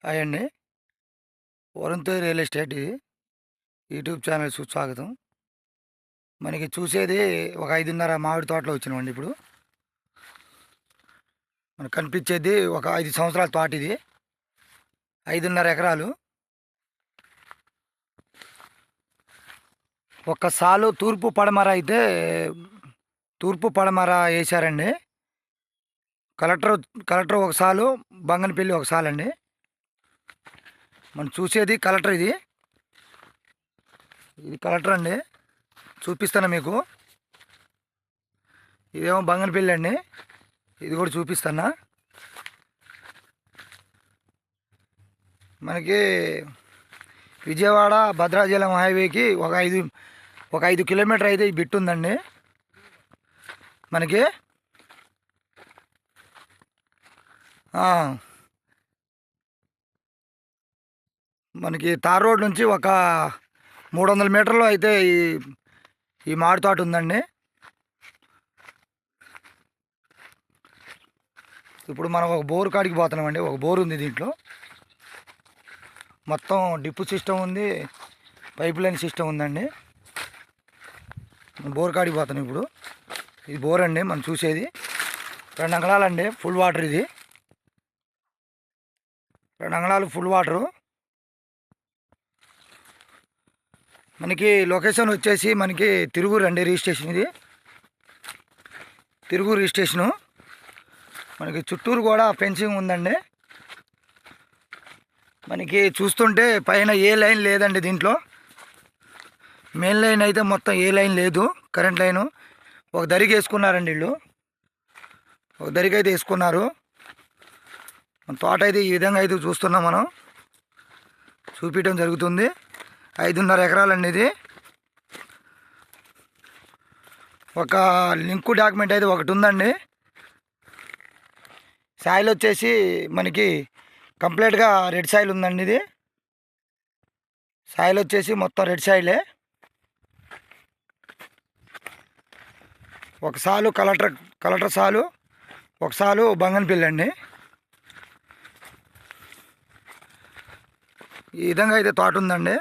Hi అండి. Varun Tej real estate ఇది. YouTube channel సుస్వాగతం. మనకి చూసేది ఒక 5.5 మామిడి తోటలో వచ్చినామండి ఇప్పుడు. మనకు కనిపించేది ఒక 5 సంవత్సరాల తోట ఇది. 5.5 ఎకరాలు. ఒక్క సాలు తూర్పు పడమర అయితే తూర్పు పడమర వేశారండి. కలెక్టర్ ఒక సాలు, బంగనపల్లి ఒక సాలండి. మనం చూసేది కలెక్టర్ ఇది. ఇది కలెక్టర్ అండి, చూపిస్తాను మీకు. ఇదేమో బంగనపల్లి అండి, ఇది కూడా చూపిస్తాను. మనకి విజయవాడ భద్రాచలం హైవేకి ఒక 5 కిలోమీటర్ అయితే ఈ బిట్ ఉందండి మనకి. మనకి తార్ రోడ్ నుంచి ఒక 300 మీటర్లు అయితే ఈ మామిడి తోట ఉందండి. ఇప్పుడు మనం ఒక బోరు కాడికి పోతున్నామండి. ఒక బోరు ఉంది దీంట్లో. మొత్తం డిప్పు సిస్టమ్ ఉంది, పైప్ లైన్ సిస్టమ్ ఉందండి. బోర్ కాడికి పోతున్నాం ఇప్పుడు. ఇది బోర్ అండి మనం చూసేది. 2 అంగళాలండి, ఫుల్ వాటర్ ఇది. 2 అంగళాలు ఫుల్ వాటరు. మనకి లొకేషన్ వచ్చేసి మనకి తిరుగూరు అండి, రిజిస్ట్రేషన్ ఇది. తిరుగూరు రిజిస్ట్రేషను. మనకి చుట్టూరు కూడా ఫెన్సింగ్ ఉందండి. మనకి చూస్తుంటే పైన ఏ లైన్ లేదండి దీంట్లో. మెయిన్ లైన్ అయితే మొత్తం ఏ లైన్ లేదు, కరెంట్ లైను. ఒక దరికి వేసుకున్నారండి వీళ్ళు, ఒక దరికి అయితే వేసుకున్నారు. మన తోట అయితే ఈ విధంగా అయితే చూస్తున్నాం, మనం చూపించడం జరుగుతుంది. 5.5 ఎకరాలండి ఇది. ఒక లింకు డాక్యుమెంట్ అయితే ఒకటి ఉందండి. సాయిల్ వచ్చేసి మనకి కంప్లీట్గా రెడ్ సాయిల్ ఉందండి. ఇది సాయిల్ వచ్చేసి మొత్తం రెడ్ సాయిలే. ఒక సాలు కలెక్టర్ సాలు, ఒక సాలు బంగనపల్లి అండి. ఈ విధంగా అయితే తోట ఉందండి.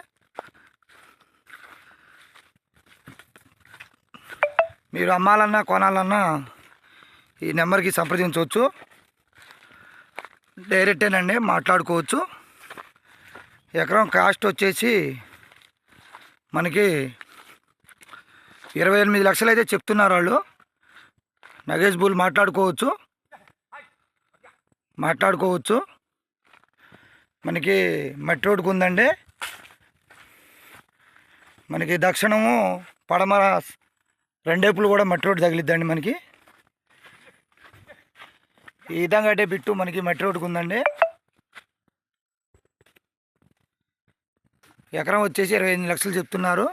మీరు అమ్మాలన్నా కొనాలన్నా ఈ నెంబర్కి సంప్రదించవచ్చు. డైరెక్టేనండి, మాట్లాడుకోవచ్చు. ఎకరం కాస్ట్ వచ్చేసి మనకి 28 లక్షలు అయితే చెప్తున్నారు వాళ్ళు. నెగోషియబుల్ మాట్లాడుకోవచ్చు. మనకి మట్టి రోడ్డుకు ఉందండి. మనకి దక్షిణము పడమర రెండేపులు కూడా మట్టి రోడ్డు తగిలిద్దండి మనకి. ఈ విధంగా అంటే బిట్టు మనకి మట్టి రోడ్డుకు ఉందండి. ఎకరం వచ్చేసి 28 లక్షలు చెప్తున్నారు.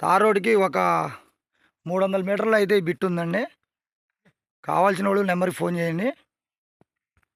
తార్ రోడ్డుకి ఒక 300 మీటర్లు అయితే ఈ బిట్టు ఉందండి. కావాల్సిన వాళ్ళు నెంబర్కి ఫోన్ చేయండి.